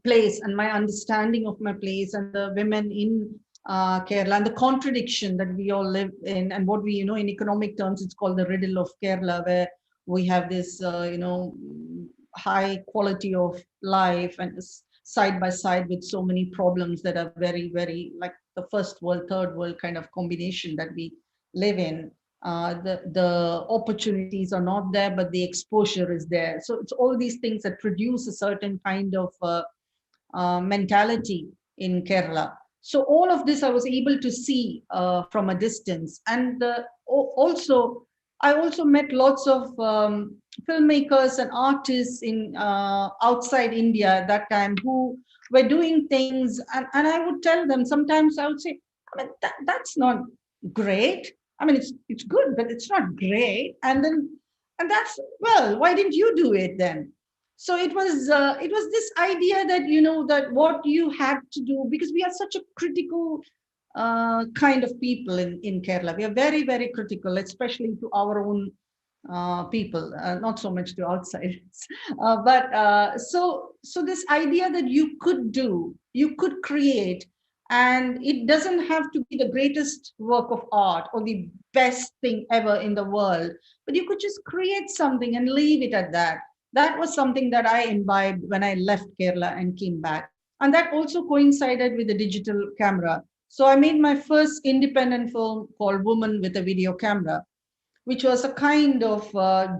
place and my understanding of my place and the women in Kerala and the contradiction that we all live in, and what we, in economic terms, it's called the riddle of Kerala, where we have this, high quality of life and side by side with so many problems that are very, very like the first world, third world kind of combination that we live in. The opportunities are not there, but the exposure is there. So it's all these things that produce a certain kind of mentality in Kerala. So all of this I was able to see from a distance. And I also met lots of filmmakers and artists in outside India at that time who were doing things. And I would tell them, sometimes I would say, I mean, that's not great. I mean, it's good, but it's not great. And that's, well, why didn't you do it then? So it was this idea that, that what you had to do, because we are such a critical kind of people in Kerala. We are very, very critical, especially to our own people, not so much to outsiders. So this idea that you could create, and it doesn't have to be the greatest work of art or the best thing ever in the world, but you could just create something and leave it at that. That was something that I imbibed when I left Kerala and came back. And that also coincided with the digital camera. So I made my first independent film called Woman with a Video Camera, which was a kind of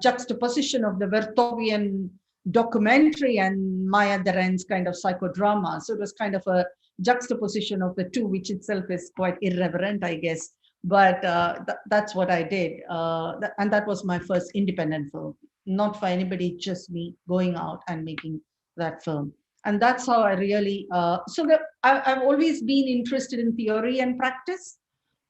juxtaposition of the Vertovian documentary and Maya Deren's kind of psychodrama. So it was kind of a juxtaposition of the two, which itself is quite irreverent, I guess. But that's what I did. And that was my first independent film, not for anybody, just me going out and making that film. And that's how I really, I've always been interested in theory and practice.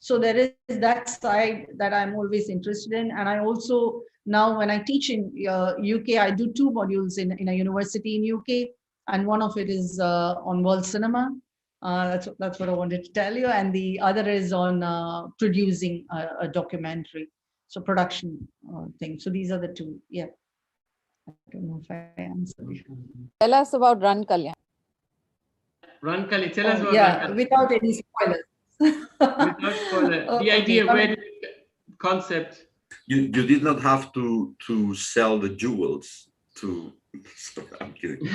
So there is that side that I'm always interested in. And I also, now when I teach in UK, I do 2 modules in a university in UK. And one of it is on world cinema. That's what I wanted to tell you. And the other is on producing a documentary. So production thing. So these are the 2. Yeah. I don't know if I answered you. Tell us about Run Kalyani. Run Kalyani, tell us about yeah, Run Kalyani. Without any spoilers. Without spoiler. The idea, where did the concept? You did not have to sell the jewels to. I'm kidding.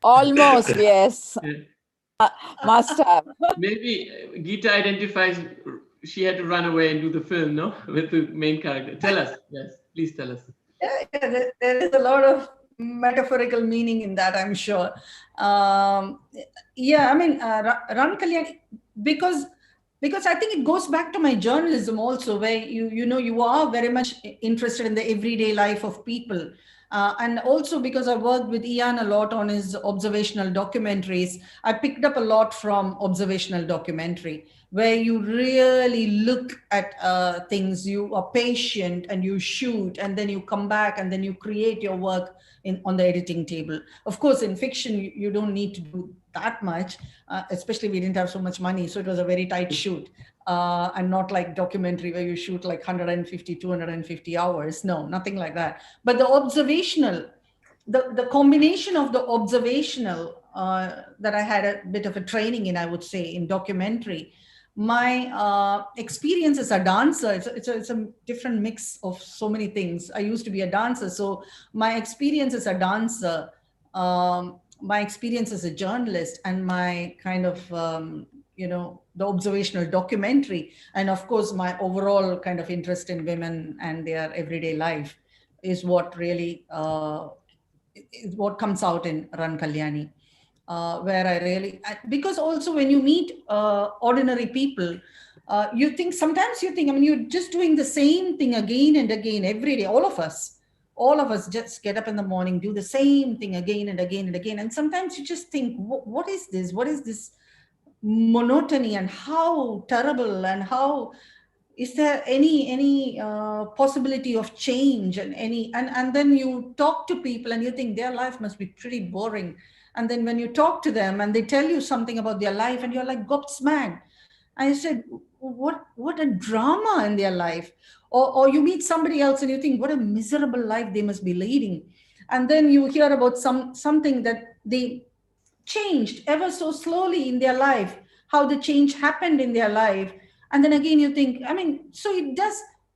Almost, yes. Must have. Maybe Geetha identifies she had to run away and do the film, no? With the main character. Tell us. Yes, please tell us. Yeah, there is a lot of metaphorical meaning in that, I'm sure. Yeah, I mean, Run Kalyani, because I think it goes back to my journalism also, where you are very much interested in the everyday life of people. And also because I worked with Ian a lot on his observational documentaries, I picked up a lot from observational documentary, where you really look at things, you are patient and you shoot, and then you come back and then you create your work on the editing table. Of course, in fiction, you don't need to do that much, especially we didn't have so much money. So it was a very tight shoot. And not like documentary where you shoot like 150, 250 hours. No, nothing like that. But the observational, the combination of the observational that I had a bit of a training in, I would say, in documentary, my experience as a dancer, it's a different mix of so many things. I used to be a dancer. So my experience as a dancer, my experience as a journalist, and my kind of, the observational documentary, and of course, my overall kind of interest in women and their everyday life is what really, is what comes out in Run Kalyani. Where I really, because also when you meet ordinary people, sometimes you think, I mean, you're just doing the same thing again and again every day. All of us just get up in the morning, do the same thing again and again and again. And sometimes you just think, what is this? What is this monotony, and how terrible, and how is there any possibility of change, and then you talk to people and you think their life must be pretty boring. And then when you talk to them and they tell you something about their life and you're like gobsmacked. I said, what a drama in their life. Or you meet somebody else and you think, what a miserable life they must be leading. And then you hear about something that they changed ever so slowly in their life, how the change happened in their life. And then again, you think, I mean, so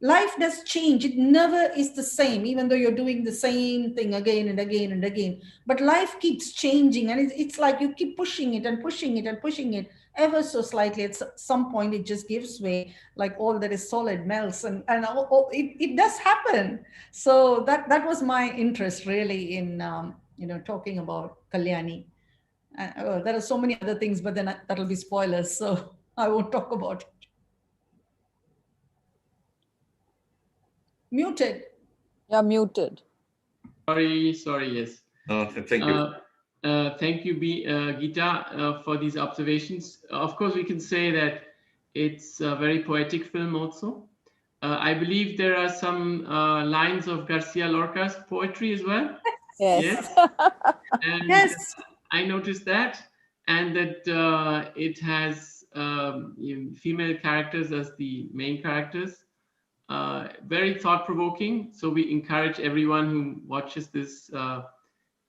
life does change. It never is the same, even though you're doing the same thing again and again and again. But life keeps changing, and it's like you keep pushing it and pushing it and pushing it ever so slightly. At some point, it just gives way, like all that is solid melts, and it does happen. So that was my interest really in talking about Kalyani. There are so many other things, but then that'll be spoilers, so I won't talk about it. Muted. You're muted. Sorry, yes. Thank you. Thank you, Geetha, for these observations. Of course, we can say that it's a very poetic film also. I believe there are some lines of Garcia Lorca's poetry as well. Yes. And yes. I noticed that, and that it has female characters as the main characters. Very thought-provoking. So we encourage everyone who watches this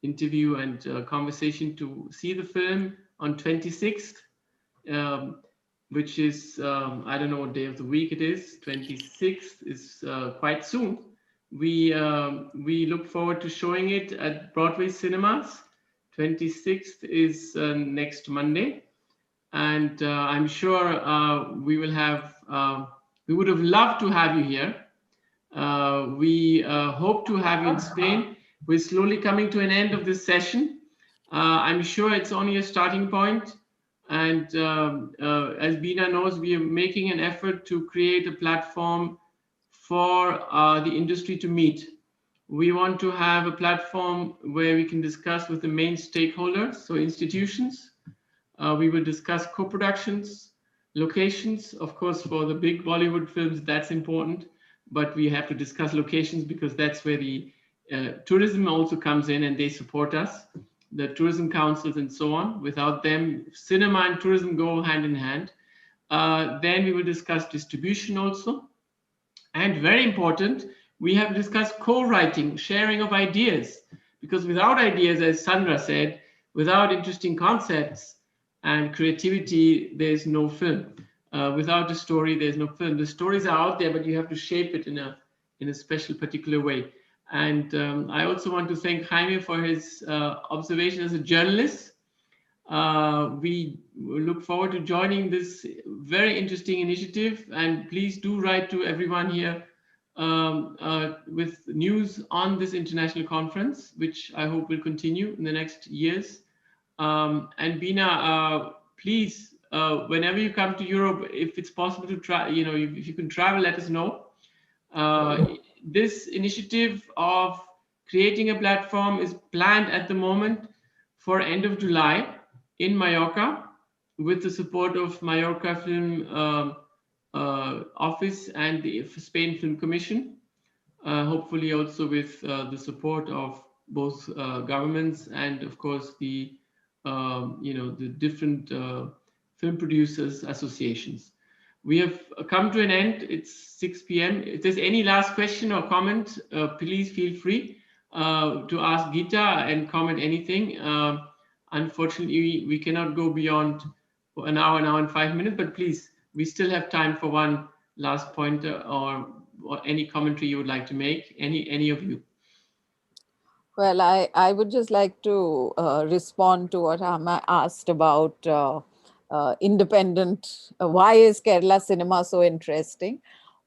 interview and conversation to see the film on 26th, which is, I don't know what day of the week it is. 26th is quite soon. We look forward to showing it at Broadway cinemas. 26th is next Monday. And I'm sure we would have loved to have you here. We hope to have you in Spain. We're slowly coming to an end of this session. I'm sure it's only a starting point. And as Beena knows, we are making an effort to create a platform for the industry to meet. We want to have a platform where we can discuss with the main stakeholders, so institutions. We will discuss co-productions, locations. Of course, for the big Bollywood films, that's important, but we have to discuss locations because that's where the tourism also comes in and they support us, the tourism councils and so on. Without them, cinema and tourism go hand in hand. Then we will discuss distribution also. And very important, we have discussed co-writing, sharing of ideas, because without ideas, as Sandra said, without interesting concepts and creativity, there's no film. Without a story, there's no film. The stories are out there, but you have to shape it in a special, particular way. And I also want to thank Jaime for his observation as a journalist. We look forward to joining this very interesting initiative, and please do write to everyone here with news on this international conference, which I hope will continue in the next years. And Beena, please, whenever you come to Europe, if it's possible to try, if you can travel, let us know. This initiative of creating a platform is planned at the moment for end of July in Mallorca, with the support of Mallorca Film Office and the Spain Film Commission. Hopefully also with the support of both governments and of course the the different film producers associations. We have come to an end. It's 6 p.m. If there's any last question or comment, please feel free to ask Geetha and comment anything. Unfortunately, we cannot go beyond an hour and 5 minutes, but please, we still have time for one last pointer or any commentary you would like to make, any of you. Well, I would just like to respond to what Amma asked about independent. Why is Kerala cinema so interesting?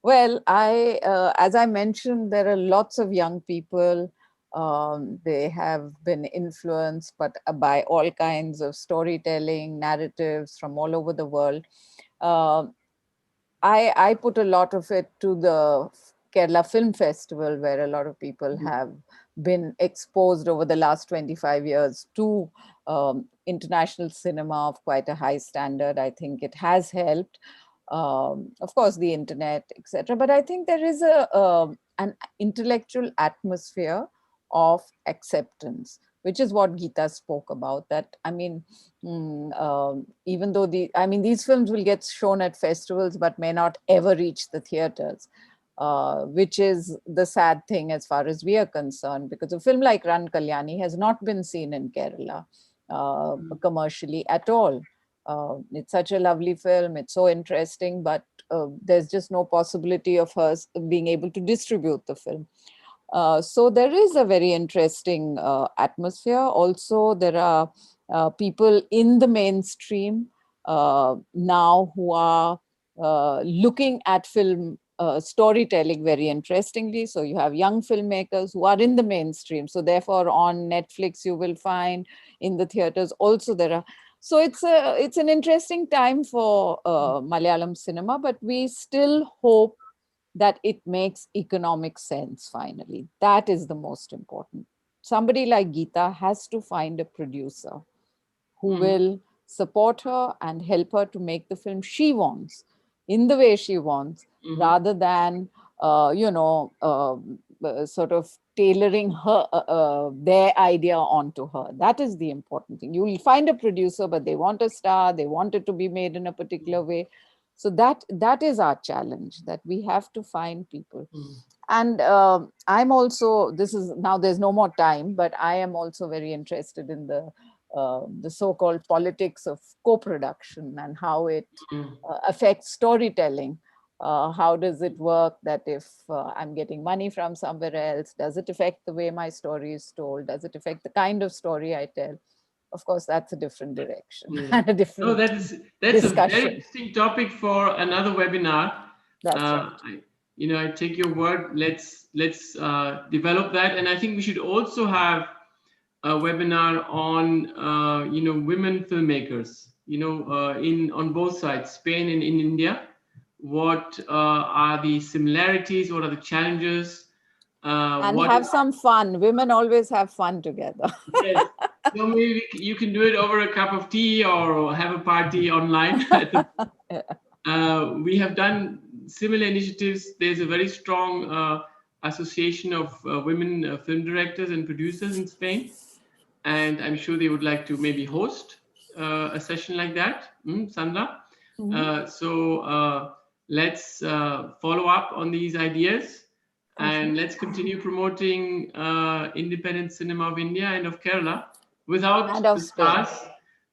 Well, as I mentioned, there are lots of young people. They have been influenced by all kinds of storytelling, narratives from all over the world. I put a lot of it to the Kerala Film Festival, where a lot of people have been exposed over the last 25 years to international cinema of quite a high standard. I think it has helped. Of course, the internet, etc. But I think there is an intellectual atmosphere of acceptance, which is what Geetha spoke about. That, I mean, even though these films will get shown at festivals, but may not ever reach the theaters, which is the sad thing as far as we are concerned, because a film like Run Kalyani has not been seen in Kerala commercially at all. It's such a lovely film. It's so interesting, but there's just no possibility of her being able to distribute the film. So there is a very interesting atmosphere. Also, there are people in the mainstream now who are looking at film storytelling very interestingly. So you have young filmmakers who are in the mainstream. So therefore on Netflix, you will find in the theaters also there are. So it's an interesting time for Malayalam cinema, but we still hope that it makes economic sense finally. That is the most important. Somebody like Geetha has to find a producer who will support her and help her to make the film she wants, in the way she wants, rather than, sort of tailoring her their idea onto her. That is the important thing. You will find a producer, but they want a star, they want it to be made in a particular way. So that is our challenge, that we have to find people. And I'm also, now there's no more time, but I am also very interested in the so-called politics of co-production and how it affects storytelling. How does it work that if I'm getting money from somewhere else, does it affect the way my story is told? Does it affect the kind of story I tell? of course, that's a different direction. Yeah. And a different that's discussion. a very interesting topic for another webinar. That's right. I take your word. Let's develop that, and I think we should also have a webinar on women filmmakers. On both sides, Spain and in India. What are the similarities? What are the challenges? And have some fun. Women always have fun together. Yes. Maybe you can do it over a cup of tea or have a party online. We have done similar initiatives. There's a very strong association of women film directors and producers in Spain. And I'm sure they would like to maybe host a session like that, Sandra. So let's follow up on these ideas. And let's continue promoting independent cinema of India and of Kerala without the stars.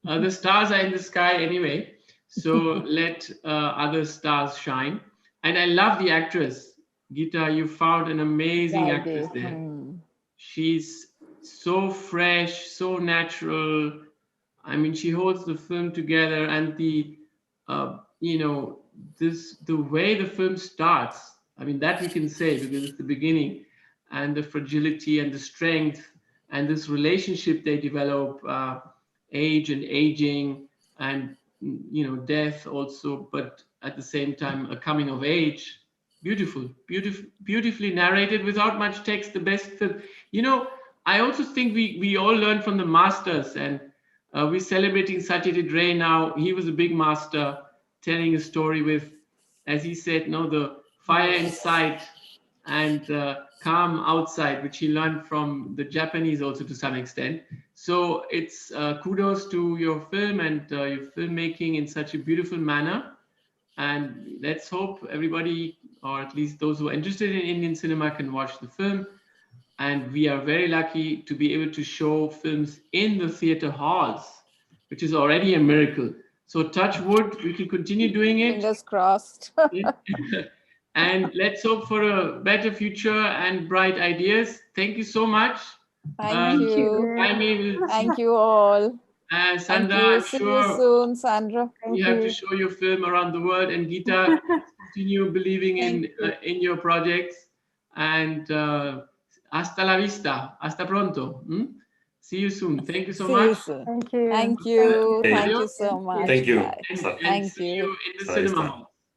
The stars are in the sky anyway. So let other stars shine. And I love the actress. Geetha, you found an amazing actress there. She's so fresh, so natural. I mean, she holds the film together, and the way the film starts. I mean, that we can say because it's the beginning, and the fragility and the strength and this relationship they develop, age and aging, and death also, but at the same time a coming of age. Beautifully narrated without much text. The best film. I also think we all learn from the masters, and we're celebrating Satyajit Ray now. He was a big master, telling a story with, as he said, the fire inside and calm outside, which he learned from the Japanese also to some extent. So it's kudos to your film and your filmmaking in such a beautiful manner. And let's hope everybody, or at least those who are interested in Indian cinema, can watch the film. And we are very lucky to be able to show films in the theater halls, which is already a miracle. So touch wood, we can continue doing it. Fingers crossed. And let's hope for a better future and bright ideas. Thank you so much. Thank you. Thank you all. Sandra, See you soon, Sandra. You have to show your film around the world. And Geetha, continue believing in your projects. And hasta la vista. Hasta pronto. See you soon. Thank you so much. Thank you. Thank you. Thank you so much. Thank you. Bye. And see you in the cinema hall.